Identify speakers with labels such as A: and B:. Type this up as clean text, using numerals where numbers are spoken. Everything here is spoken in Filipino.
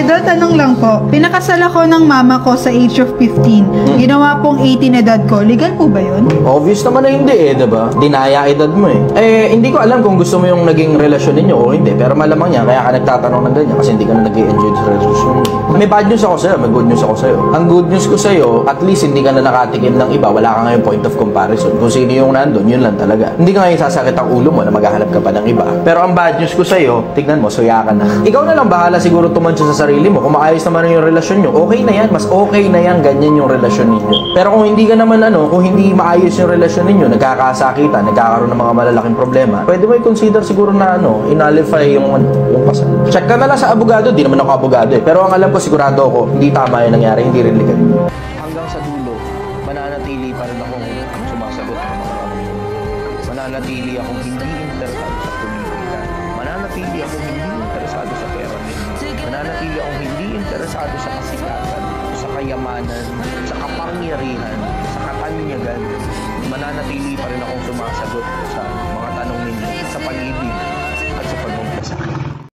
A: Idol, tanong lang po. Pinakasal ako ng mama ko sa age of 15. Ginawa pong 18 edad ko. Legal po ba yun?
B: Obvious naman na hindi eh, diba? Dinaya edad mo eh. Hindi ko alam kung gusto mo yung naging relasyon ninyo o hindi. Pero malamang niya, kaya ka nagtatanong ng ganyan kasi hindi ka na nag-i-enjoy sa relasyon. May bad news ako sa'yo, may good news ako sa'yo. Ang good news ko sa'yo, at least hindi ka na nakatikim ng iba. Wala ka ngayon point of comparison. Kung sino yung nandun, yun lang talaga. Hindi ka ngayon sasakit ang ulo mo na maghahanap ka pa ng iba. Pero ang bad news ko sa'yo, tignan mo, suya ka na. Ikaw na lang bahala siguro tumansya sa sarili mo. Kung maayos naman yung relasyon nyo, okay na yan. Mas okay na yan, ganyan yung relasyon ninyo. Pero kung hindi ka naman kung hindi maayos yung relasyon ninyo, nagkakasakitan, nagkakaroon ng mga malalaking problema, pwede mo i-consider siguro na inalify yung kasal. Check ka na lang sa abogado, di naman ako abogado eh. Pero ang alam ko, sigurado ako, hindi tama yung nangyari, hindi rin legal. Hanggang sa dulo, mananatili pa rin akong sumasagot ng mga tanong. Mananatili akong hindi interesado sa politika. Mananatili akong hindi interesado sa pera nila. Mananatili akong hindi interesado sa kasikatan, sa kayamanan, sa kapangyarihan, sa katanyagan. Mananatili pa rin akong sumasagot sa mga